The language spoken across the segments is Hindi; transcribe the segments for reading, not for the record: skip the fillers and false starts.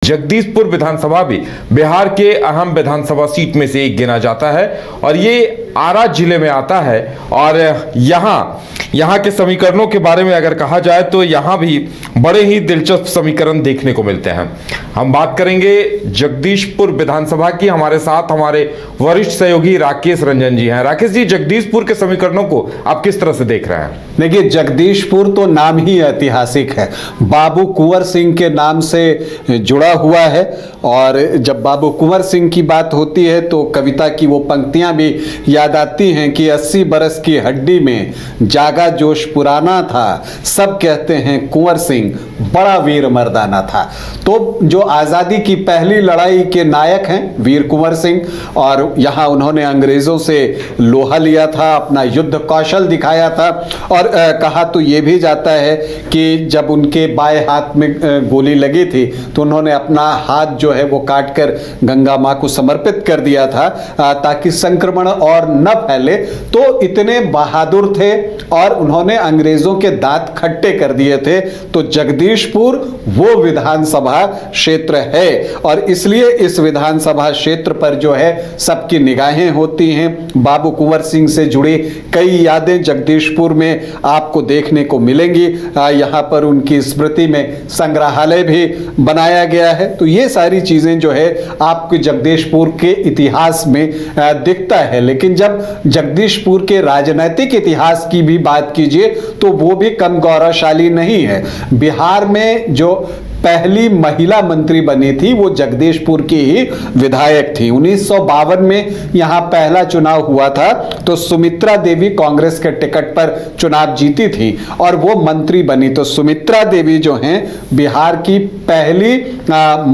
जगदीशपुर विधानसभा भी बिहार के अहम विधानसभा सीट में से एक गिना जाता है और ये आरा जिले में आता है। और यहाँ के समीकरणों के बारे में अगर कहा जाए तो यहाँ भी बड़े ही दिलचस्प समीकरण देखने को मिलते हैं। हम बात करेंगे जगदीशपुर विधानसभा की। हमारे साथ हमारे वरिष्ठ सहयोगी राकेश रंजन जी हैं। राकेश जी, जगदीशपुर के समीकरणों को आप किस तरह से देख रहे हैं? देखिए, जगदीशपुर तो नाम ही ऐतिहासिक है, बाबू कुंवर सिंह के नाम से जुड़ा हुआ है। और जब बाबू कुंवर सिंह की बात होती है तो कविता की वो पंक्तियां भी याद आती हैं कि 80 बरस की हड्डी में जागा जोश पुराना था, सब कहते हैं कुंवर सिंह बड़ा वीर मर्दाना था। तो जो आज़ादी की पहली लड़ाई के नायक हैं वीर कुंवर सिंह, और यहाँ उन्होंने अंग्रेज़ों से लोहा लिया था, अपना युद्ध कौशल दिखाया था। और कहा तो ये भी जाता है कि जब उनके बाएं हाथ में गोली लगी थी तो उन्होंने अपना हाथ जो है वो काट कर गंगा माँ को समर्पित कर दिया था ताकि संक्रमण और न फैले। तो इतने बहादुर थे और उन्होंने अंग्रेजों के दांत खट्टे कर दिए थे। तो जगदीशपुर वो विधानसभा क्षेत्र है और इसलिए इस विधानसभा क्षेत्र पर जो है सबकी निगाहें होती हैं। बाबू कुंवर सिंह से जुड़ी कई यादें जगदीशपुर में आपको देखने को मिलेंगी। यहाँ पर उनकी स्मृति में संग्रहालय भी बनाया गया है। तो ये सारी चीजें जो है आपको जगदीशपुर के इतिहास में दिखता है। लेकिन जब जगदीशपुर के राजनीतिक इतिहास की भी बात कीजिए तो वो भी कम गौरवशाली नहीं है। बिहार में जो पहली महिला मंत्री बनी थी वो जगदीशपुर की ही विधायक थी। 1952 में यहाँ पहला चुनाव हुआ था तो सुमित्रा देवी कांग्रेस के टिकट पर चुनाव जीती थी और वो मंत्री बनी। तो सुमित्रा देवी जो हैं बिहार की पहली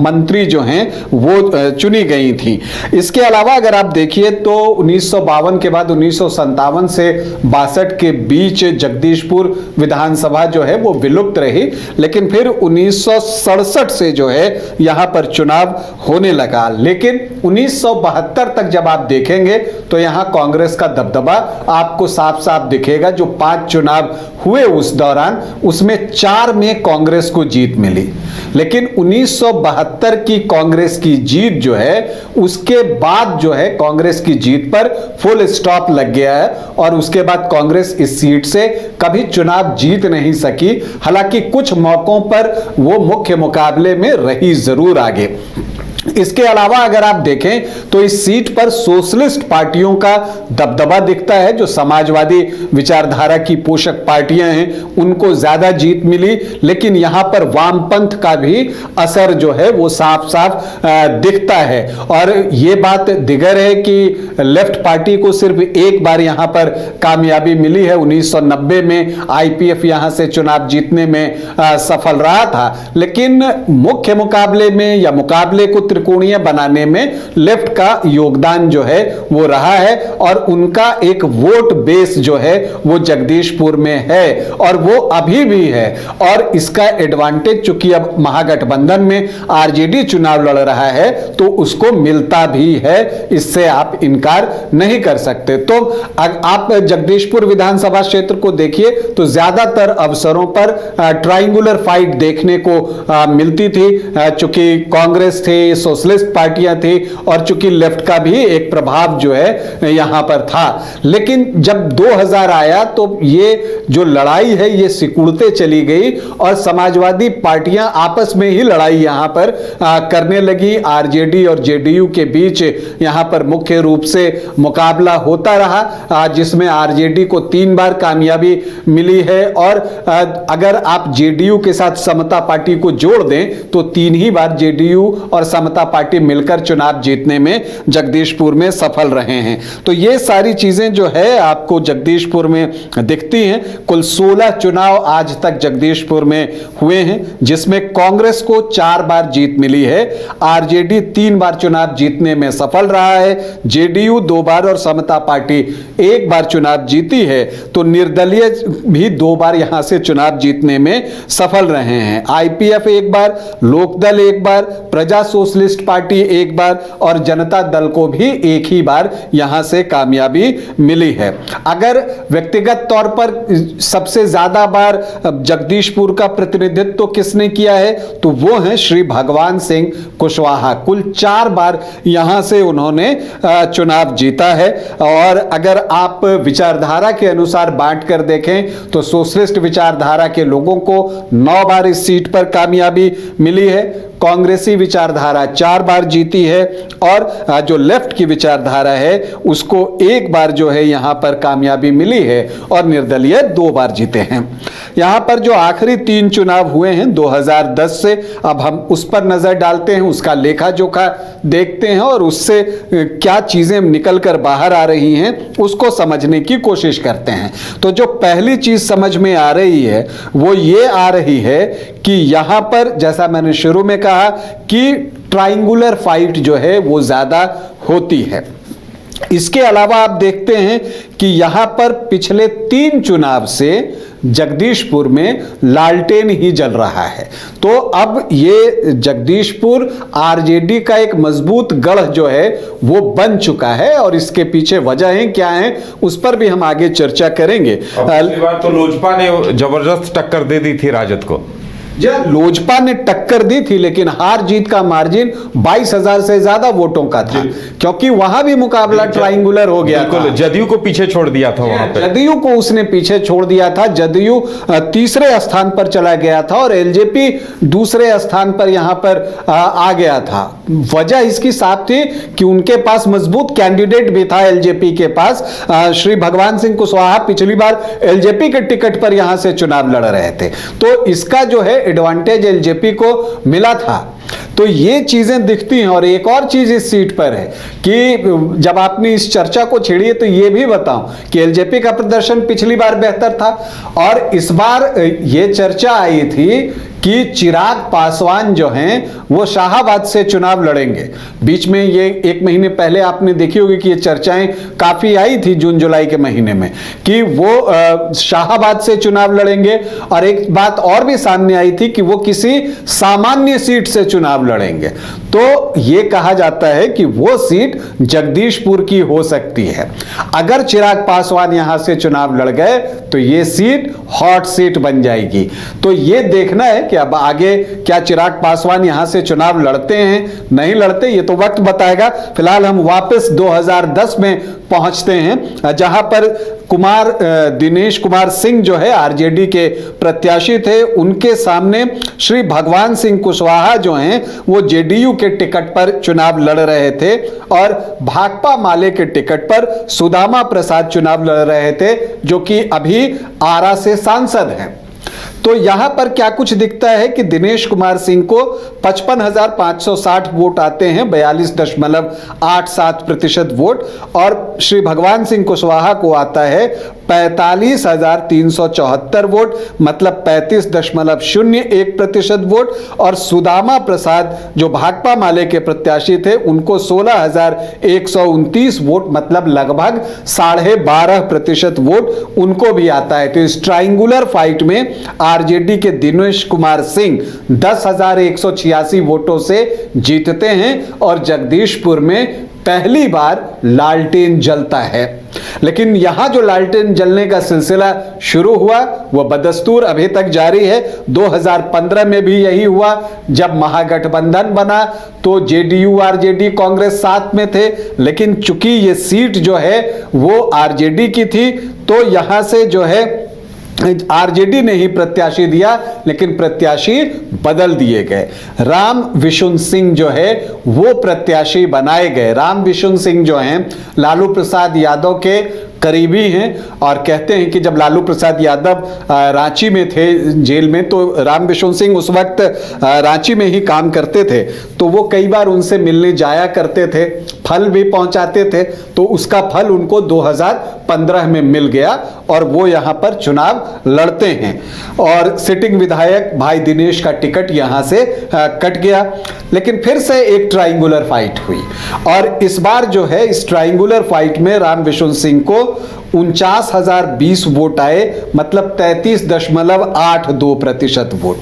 मंत्री जो हैं वो चुनी गई थी। इसके अलावा अगर आप देखिए तो 1952 के बाद 1957 से 62 के बीच जगदीशपुर विधानसभा जो है वो विलुप्त रही। लेकिन फिर 1967 से जो है यहां पर चुनाव होने लगा। लेकिन 1972 तक जब आप देखेंगे तो यहां कांग्रेस का दबदबा आपको साफ साफ दिखेगा। जो 5 चुनाव हुए उस दौरान उसमें 4 में कांग्रेस को जीत मिली। लेकिन 1972 की कांग्रेस की जीत जो है उसके बाद जो है कांग्रेस की जीत पर फुल स्टॉप लग गया है और उसके बाद कांग्रेस इस सीट से कभी चुनाव जीत नहीं सकी। हालांकि कुछ मौकों पर वो मुख्य मुकाबले में रही जरूर आगे। इसके अलावा अगर आप देखें तो इस सीट पर सोशलिस्ट पार्टियों का दबदबा दिखता है। जो समाजवादी विचारधारा की पोषक पार्टियां हैं उनको ज्यादा जीत मिली। लेकिन यहां पर वामपंथ का भी असर जो है वो साफ साफ दिखता है। और ये बात दिगर है कि लेफ्ट पार्टी को सिर्फ एक बार यहां पर कामयाबी मिली है। 1990 में IPF यहां से चुनाव जीतने में सफल रहा था। लेकिन मुख्य मुकाबले में या मुकाबले को त्रिकोणीय बनाने में लेफ्ट का योगदान जो है वो रहा है और उनका एक वोट बेस जो है वो जगदीशपुर में है और वो अभी भी है। और इसका एडवांटेज चूंकि अब महागठबंधन में RJD चुनाव लड़ रहा है तो उसको मिलता भी है, इससे आप इनकार नहीं कर सकते। तो आप जगदीशपुर विधानसभा क्षेत्र को देखिए तो ज्यादातर अवसरों पर ट्रायंगुलर फाइट देखने को मिलती थी। चूंकि कांग्रेस थे, सोशलिस्ट पार्टियां थी और चूंकि लेफ्ट का भी एक प्रभाव जो है यहां पर था। लेकिन जब 2000 आया तो ये जो लड़ाई है ये सिकुड़ते चली गई और समाजवादी पार्टियां आपस में ही लड़ाई यहां पर करने लगी। RJD और JDU के बीच यहां पर मुख्य रूप से मुकाबला होता रहा जिसमें RJD को 3 बार कामयाबी मिली है और अगर आप JDU के साथ समता पार्टी को जोड़ दें तो 3 ही बार JDU और समता पार्टी मिलकर चुनाव जीतने में जगदीशपुर में सफल रहे हैं। तो ये सारी चीजें जो है आपको जगदीशपुर में दिखती हैं। कुल 16 चुनाव आज तक जगदीशपुर में हुए हैं जिसमें कांग्रेस को 4 बार जीत मिली है। RJD 3 बार चुनाव जीतने में सफल रहा है। JDU 2 बार और समता पार्टी 1 बार चुनाव जीती है। तो निर्दलीय भी 2 बार यहां से चुनाव जीतने में सफल रहे हैं। IPF 1 बार, लोकदल 1 बार, प्रजा सोशलिस्ट पार्टी एक बार और जनता दल को भी एक ही बार यहां से कामयाबी मिली है। अगर व्यक्तिगत तौर पर सबसे ज्यादा बार जगदीशपुर का प्रतिनिधित्व किसने किया है तो वो है श्री भगवान सिंह कुशवाहा। कुल 4 बार यहां से उन्होंने चुनाव जीता है। और अगर आप विचारधारा के अनुसार बांट कर देखें तो सोशलिस्ट विचारधारा के लोगों को 9 बार इस सीट पर कामयाबी मिली है, कांग्रेसी विचारधारा 4 बार जीती है और जो लेफ्ट की विचारधारा है उसको 1 बार जो है यहां पर कामयाबी मिली है और निर्दलीय 2 बार जीते हैं। यहां पर जो आखिरी 3 चुनाव हुए हैं 2010 से, अब हम उस पर नजर डालते हैं, उसका लेखा जोखा देखते हैं और उससे क्या चीजें निकल कर बाहर आ रही हैं उसको समझने की कोशिश करते हैं। तो जो पहली चीज समझ में आ रही है वो ये आ रही है कि यहां पर जैसा मैंने शुरू में कहा कि ट्रायंगुलर फाइट जो है वो ज्यादा होती है। इसके अलावा आप देखते हैं कि यहां पर पिछले 3 चुनाव से जगदीशपुर में लालटेन ही जल रहा है। तो अब ये जगदीशपुर आरजेडी का एक मजबूत गढ़ जो है वो बन चुका है और इसके पीछे वजहें क्या हैं उस पर भी हम आगे चर्चा करेंगे। पिछली बार तो लोजपा ने जबरदस्त टक्कर दे दी थी राजद को। लोजपा ने टक्कर दी थी लेकिन हार जीत का मार्जिन 22,000 से ज्यादा वोटों का था क्योंकि वहां भी मुकाबला ट्रायंगुलर हो गया था। जदयू को पीछे छोड़ दिया था वहां पर, जदयू को उसने पीछे छोड़ दिया था। जदयू तीसरे स्थान पर चला गया था और एलजेपी दूसरे स्थान पर यहां पर आ गया था। वजह इसकी साफ थी कि उनके पास मजबूत कैंडिडेट भी था एलजेपी के पास। श्री भगवान सिंह कुशवाहा पिछली बार एलजेपी के टिकट पर यहां से चुनाव लड़ रहे थे तो इसका जो है एडवांटेज एलजेपी को मिला था। तो ये चीजें दिखती हैं। और एक और चीज इस सीट पर है कि जब आपने इस चर्चा को छेड़ी है तो ये भी बताऊं कि एलजेपी का प्रदर्शन पिछली बार बेहतर था और इस बार ये चर्चा आई थी कि चिराग पासवान जो हैं वो शाहाबाद से चुनाव लड़ेंगे। बीच में ये 1 महीने पहले आपने देखी होगी कि ये चर्चाएं काफी आई थी जून जुलाई के महीने में कि वो शाहाबाद से चुनाव लड़ेंगे। और एक बात और भी सामने आई थी कि वो किसी सामान्य सीट से चुनाव लड़ेंगे। तो ये कहा जाता है कि वो सीट जगदीशपुर की हो सकती है। अगर चिराग पासवान यहां से चुनाव लड़ गए तो ये सीट हॉट सीट बन जाएगी। तो ये देखना है कि अब आगे क्या चिराग पासवान यहां से चुनाव लड़ते हैं नहीं लड़ते, ये तो वक्त बताएगा। फिलहाल हम वापस 2010 में पहुंचते हैं जहां पर दिनेश कुमार सिंह जो है आरजेडी के प्रत्याशी थे, उनके सामने श्री भगवान सिंह कुशवाहा जो हैं वो जेडीयू के टिकट पर चुनाव लड़ रहे थे और भाकपा माले के टिकट पर सुदामा प्रसाद चुनाव लड़ रहे थे जो कि अभी आरा से सांसद हैं। तो यहां पर क्या कुछ दिखता है कि दिनेश कुमार सिंह को 55,560 वोट आते हैं, 42.87% वोट, और श्री भगवान सिंह कुशवाहा को आता है 45,374 वोट, मतलब 35.01% वोट। और सुदामा प्रसाद जो भाकपा माले के प्रत्याशी थे उनको 16,129 वोट, मतलब लगभग 12.5% वोट उनको भी आता है। तो इस ट्रायंगुलर फाइट में आरजेडी के दिनेश कुमार सिंह 10,186 वोटों से जीतते हैं और जगदीशपुर में पहली बार लालटेन जलता है। लेकिन यहां जो लालटेन जलने का सिलसिला शुरू हुआ वह बदस्तूर अभी तक जारी है। 2015 में भी यही हुआ जब महागठबंधन बना तो जेडीयू आरजेडी कांग्रेस साथ में थे, लेकिन चूंकि ये सीट जो है वो आरजेडी की थी तो यहां से जो है आरजेडी ने ही प्रत्याशी दिया, लेकिन प्रत्याशी बदल दिए गए। राम विशुन सिंह जो है वो प्रत्याशी बनाए गए। राम विशुन सिंह जो हैं लालू प्रसाद यादव के करीबी हैं और कहते हैं कि जब लालू प्रसाद यादव रांची में थे जेल में तो राम विशुन सिंह उस वक्त रांची में ही काम करते थे, तो वो कई बार उनसे मिलने जाया करते थे, फल भी पहुंचाते थे। तो उसका फल उनको 2015 में मिल गया और वो यहां पर चुनाव लड़ते हैं और सिटिंग विधायक भाई दिनेश का टिकट यहां से कट गया। लेकिन फिर से एक ट्रायंगुलर फाइट हुई और इस बार जो है इस ट्रायंगुलर फाइट में राम विशुन सिंह को 49,020 वोट आए, मतलब 33.82% वोट।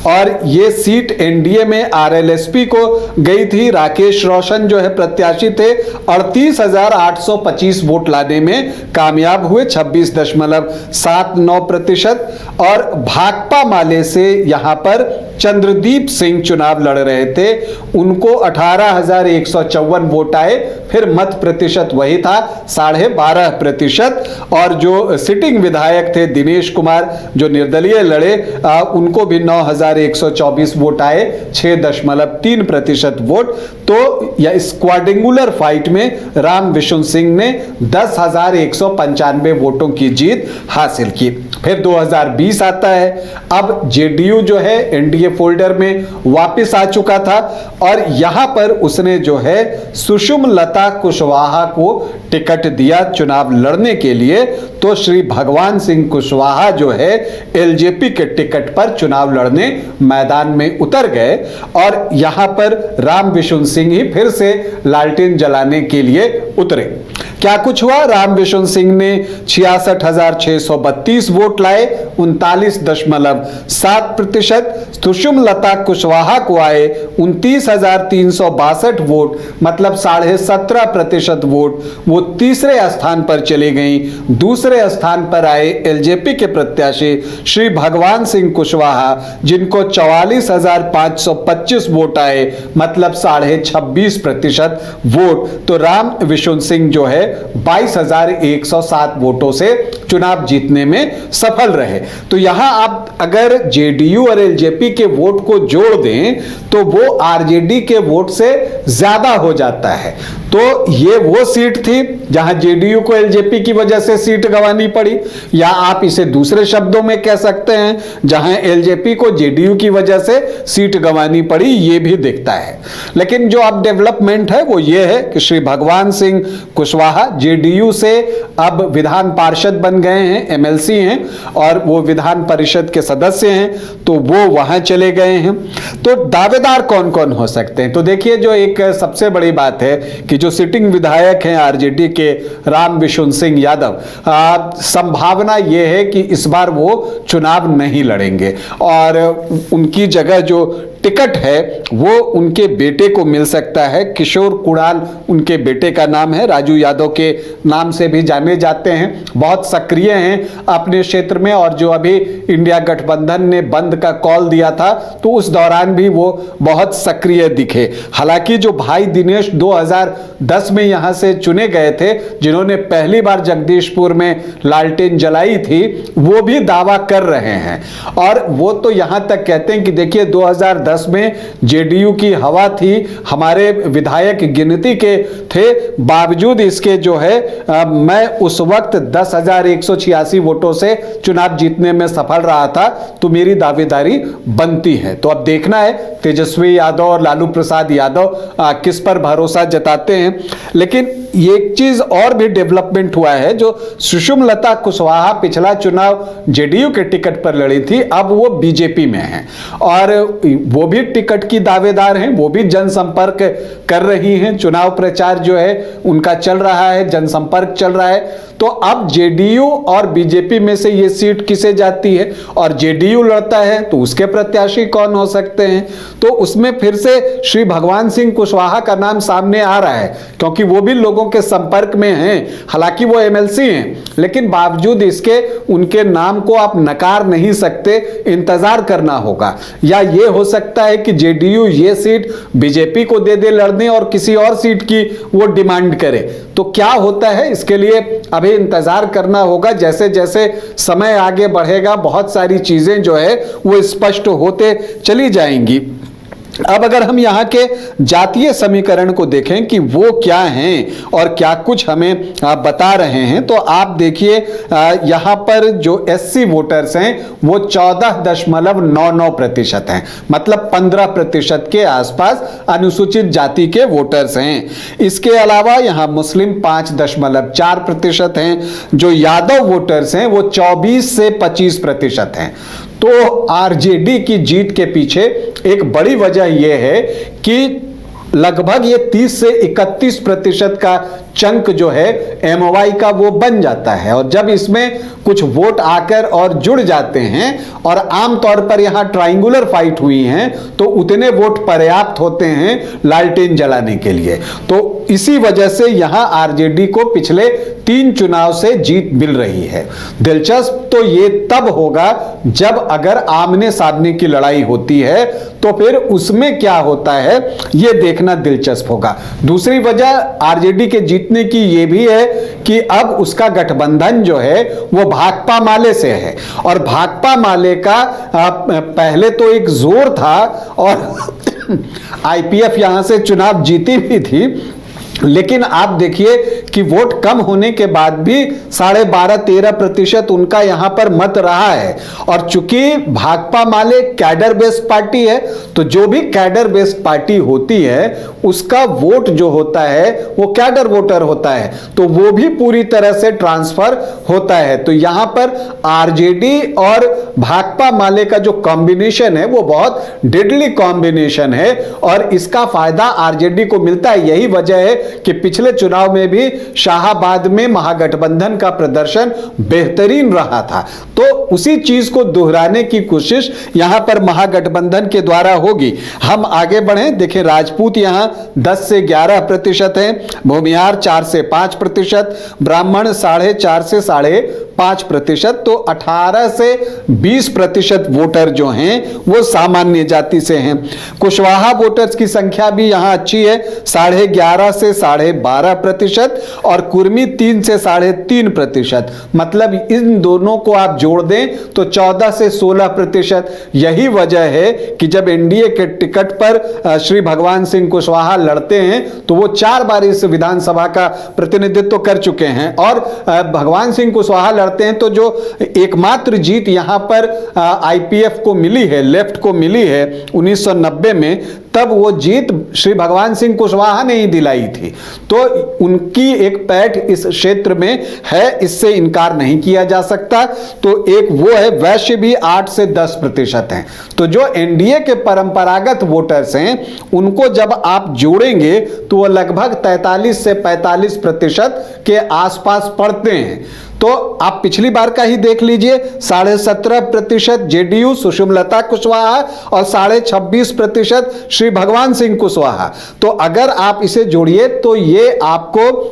और ये सीट एनडीए में आरएलएसपी को गई थी। राकेश रोशन जो है प्रत्याशी थे, 38,825 वोट लाने में कामयाब हुए, 26.79%। और भाकपा माले से यहां पर चंद्रदीप सिंह चुनाव लड़ रहे थे, उनको 18,154 वोट आए, फिर मत प्रतिशत वही था 12.5%। और जो सिटिंग विधायक थे दिनेश कुमार जो निर्दलीय लड़े, उनको भी 9,124 वोट आए, 6.3% वोट। तो यह क्वाड्रेंगुलर फाइट में राम विशुन सिंह ने 10,195 वोटों की जीत हासिल की। फिर 2020 आता है। अब जेडीयू जो है एनडीए फोल्डर में वापस आ चुका था और यहां पर उसने जो है सुषुमलता कुशवाहा को टिकट दिया चुनाव लड़ने के लिए। तो श्री भगवान सिंह कुशवाहा जो है एलजेपी के टिकट पर चुनाव लड़ने मैदान में उतर गए और यहां पर राम विशुन सिंह ही फिर से लालटेन जलाने के लिए उतरे। क्या कुछ हुआ? राम विशुन सिंह ने 66,632 वोट लाए, 39.7%। सुषुमलता कुशवाहा को आए 29,362 वोट, मतलब 17.5% वोट। वो तीसरे स्थान पर चली गई। दूसरे स्थान पर आए एलजेपी के प्रत्याशी श्री भगवान सिंह कुशवाहा, जिनको 44,525 वोट आए, मतलब 26.5% वोट। तो राम विशुन सिंह जो है 22,107 वोटों से चुनाव जीतने में सफल रहे। तो यहां आप अगर जेडीयू और एलजेपी के वोट को जोड़ दें तो वो आरजेडी के वोट से ज्यादा हो जाता है। तो ये वो सीट थी जहां जेडीयू को एलजेपी की वजह से सीट गंवानी पड़ी, या आप इसे दूसरे शब्दों में कह सकते हैं जहां एलजेपी को जेडीयू की वजह से सीट गंवानी पड़ी, ये भी दिखता है। लेकिन जो अब डेवलपमेंट है वो ये है कि श्री भगवान सिंह कुशवाहा जेडीयू से अब विधान पार्षद बन गए हैं, एमएलसी हैं, और वो विधान परिषद के सदस्य हैं, तो वो वहां चले गए हैं। तो दावेदार कौन कौन हो सकते हैं? तो देखिए, जो एक सबसे बड़ी बात है कि जो सिटिंग विधायक हैं आरजेडी के राम विशुन सिंह यादव, संभावना यह है कि इस बार वो चुनाव नहीं लड़ेंगे और उनकी जगह जो टिकट है वो उनके बेटे को मिल सकता है। किशोर कुणाल उनके बेटे का नाम है, राजू यादव के नाम से भी जाने जाते हैं, बहुत सक्रिय हैं अपने क्षेत्र में। और जो अभी इंडिया गठबंधन ने बंद का कॉल दिया था तो उस दौरान भी वो बहुत सक्रिय दिखे। हालांकि जो भाई दिनेश 2010 में यहां से चुने गए थे, जिन्होंने पहली बार जगदीशपुर में लालटेन जलाई थी, वो भी दावा कर रहे हैं। और वो तो यहां तक कहते हैं कि देखिए 2010 में जेडीयू की हवा थी, हमारे विधायक गिनती के थे, बावजूद इसके जो है मैं उस वक्त 10,186 वोटों से चुनाव जीतने में सफल रहा था, तो मेरी दावेदारी बनती है। तो अब देखना है तेजस्वी यादव और लालू प्रसाद यादव किस पर भरोसा जताते हैं। लेकिन एक चीज और भी डेवलपमेंट हुआ है, जो सुषुमलता कुशवाहा पिछला चुनाव जेडीयू के टिकट पर लड़ी थी, अब वो बीजेपी में हैं और वो भी टिकट की दावेदार हैं, वो भी जनसंपर्क कर रही हैं। चुनाव प्रचार जो है उनका चल रहा है, जनसंपर्क चल रहा है। तो अब जेडीयू और बीजेपी में से ये सीट किसे जाती है और जेडीयू लड़ता है तो उसके प्रत्याशी कौन हो सकते हैं? तो उसमें फिर से श्री भगवान सिंह कुशवाहा का नाम सामने आ रहा है, क्योंकि वो भी लोगों के संपर्क में हैं। हालांकि वो एमएलसी हैं, लेकिन बावजूद इसके उनके नाम को आप नकार नहीं सकते, इंतजार करना होगा। या ये हो सकता है कि जेडीयू ये सीट बीजेपी को दे दे लड़ने और किसी और सीट की वो डिमांड करे। तो क्या होता है इसके लिए अभी इंतजार करना होगा। जैसे जैसे समय आगे बढ़ेगा बहुत सारी चीजें जो है वो स्पष्ट होते चली जाएंगी। अब अगर हम यहाँ के जातीय समीकरण को देखें कि वो क्या हैं और क्या कुछ हमें बता रहे हैं, तो आप देखिए यहाँ पर जो एससी वोटर्स हैं वो 14.99% हैं, मतलब 15% के आसपास अनुसूचित जाति के वोटर्स हैं। इसके अलावा यहाँ मुस्लिम 5.4% हैं। जो यादव वोटर्स हैं वो 24 से 25% हैं। तो आरजेडी की जीत के पीछे एक बड़ी वजह यह है कि लगभग ये 30 से 31% का चंक जो है एमवाई का वो बन जाता है, और जब इसमें कुछ वोट आकर और जुड़ जाते हैं और आमतौर पर यहां ट्रायंगुलर फाइट हुई हैं तो उतने वोट पर्याप्त होते हैं लालटेन जलाने के लिए। तो इसी वजह से यहां आरजेडी को पिछले 3 चुनाव से जीत मिल रही है। दिलचस्प तो ये तब होगा जब अगर आमने सामने की लड़ाई होती है तो फिर उसमें क्या होता है ये देखना दिलचस्प होगा। दूसरी वजह आरजेडी के जीतने की ये भी है कि अब उसका गठबंधन जो है वो भाकपा माले से है, और भाकपा माले का पहले तो एक जोर था और आईपीएफ यहां से चुनाव जीती भी थी, लेकिन आप देखिए कि वोट कम होने के बाद भी 12.5-13% उनका यहां पर मत रहा है। और चूंकि भाकपा माले कैडर बेस्ड पार्टी है तो जो भी कैडर बेस्ड पार्टी होती है उसका वोट जो होता है वो कैडर वोटर होता है, तो वो भी पूरी तरह से ट्रांसफर होता है। तो यहां पर आरजेडी और भाकपा माले का जो कॉम्बिनेशन है वो बहुत डेडली कॉम्बिनेशन है और इसका फायदा आरजेडी को मिलता है। यही वजह है कि पिछले चुनाव में भी शाहाबाद में महागठबंधन का प्रदर्शन बेहतरीन रहा था। तो उसी चीज को दोहराने की कोशिश यहां पर महागठबंधन के द्वारा होगी। हम आगे बढ़ें, देखिए राजपूत यहां 10 से 11% हैं, भूमिहार 4 से 5%, ब्राह्मण 4.5 से 5.5%, तो 18 से 20% वोटर जो हैं वो सामान्य जाति से हैं। कुशवाहा वोटर्स की संख्या भी यहां अच्छी है, 11.5 से 12.5%, और कुर्मी 3 से 3.5%। मतलब इन दोनों को आप जोड़ दें तो 14 से 16%। यही वजह है कि जब एनडीए के टिकट पर श्री भगवान सिंह कुशवाहा लड़ते हैं तो वो 4 बार इस विधानसभा का प्रतिनिधित्व कर चुके हैं, और भगवान सिंह कुशवाहा लड़ते हैं तो जो एकमात्र जीत यहां पर आईपीएफ को मिली है, लेफ्ट को मिली है 1990 में, तब वो जीत श्री भगवान सिंह कुशवाहा ने ही दिलाई थी। तो उनकी एक पैठ इस क्षेत्र में है, इससे इनकार नहीं किया जा सकता। तो एक वो है, वैश्य भी 8 से 10% हैं। तो जो एनडीए के परंपरागत वोटर्स हैं उनको जब आप जोड़ेंगे तो वो लगभग 43 से 45% के आसपास पड़ते हैं। तो आप पिछली बार का ही देख लीजिए, 17.5% जेडीयू सुषमलता कुशवाहा और 26.5% श्री भगवान सिंह कुशवाहा। तो अगर आप इसे जोड़िए तो ये आपको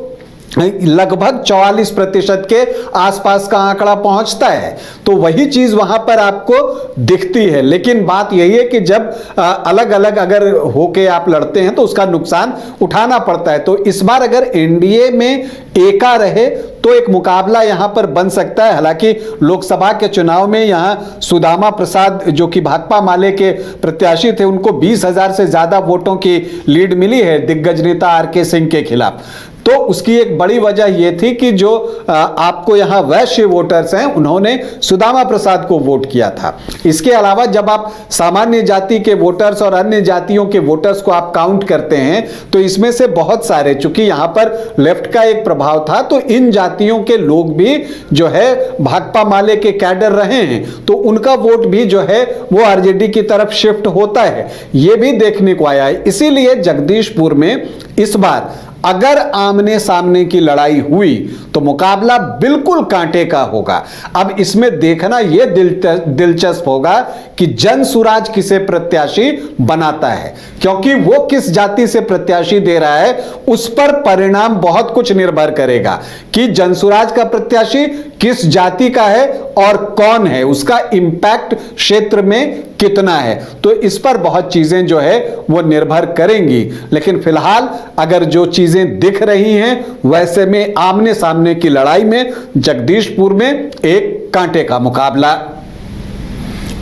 लगभग 44% के आसपास का आंकड़ा पहुंचता है। तो वही चीज वहां पर आपको दिखती है। लेकिन बात यही है कि जब अलग अलग अगर होके आप लड़ते हैं तो उसका नुकसान उठाना पड़ता है। तो इस बार अगर एनडीए में एका रहे तो एक मुकाबला यहां पर बन सकता है। हालांकि लोकसभा के चुनाव में यहां सुदामा प्रसाद जो कि भाकपा माले के प्रत्याशी थे उनको 20,000 से ज्यादा वोटों की लीड मिली है दिग्गज नेता आरके सिंह के खिलाफ। तो उसकी एक बड़ी वजह यह थी कि जो आपको यहां वैश्य वोटर्स हैं उन्होंने सुदामा प्रसाद को वोट किया था। इसके अलावा जब आप सामान्य जाति के वोटर्स और अन्य जातियों के वोटर्स को आप काउंट करते हैं तो इसमें से बहुत सारे, चूंकि यहां पर लेफ्ट का एक प्रभाव था तो इन जातियों के लोग भी जो है भाकपा माले के कैडर रहे हैं, तो उनका वोट भी जो है वो आरजेडी की तरफ शिफ्ट होता है, ये भी देखने को आया है। इसीलिए जगदीशपुर में इस बार अगर आमने सामने की लड़ाई हुई तो मुकाबला बिल्कुल कांटे का होगा। अब इसमें देखना यह दिलचस्प होगा कि जनसुराज किसे प्रत्याशी बनाता है, क्योंकि वो किस जाति से प्रत्याशी दे रहा है उस पर परिणाम बहुत कुछ निर्भर करेगा कि जनसुराज का प्रत्याशी किस जाति का है और कौन है, उसका इंपैक्ट क्षेत्र में कितना है। तो इस पर बहुत चीजें जो है वो निर्भर करेंगी। लेकिन फिलहाल अगर जो चीजें दिख रही हैं वैसे में आमने सामने की लड़ाई में जगदीशपुर में एक कांटे का मुकाबला।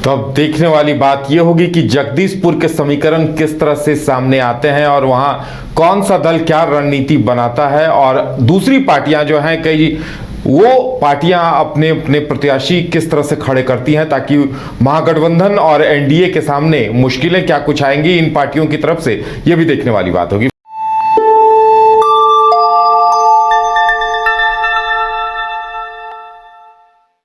तो अब देखने वाली बात यह होगी कि जगदीशपुर के समीकरण किस तरह से सामने आते हैं और वहां कौन सा दल क्या रणनीति बनाता है, और दूसरी पार्टियां जो हैं कई वो पार्टियां अपने अपने प्रत्याशी किस तरह से खड़े करती हैं, ताकि महागठबंधन और एनडीए के सामने मुश्किलें क्या कुछ आएंगी इन पार्टियों की तरफ से, यह भी देखने वाली बात होगी।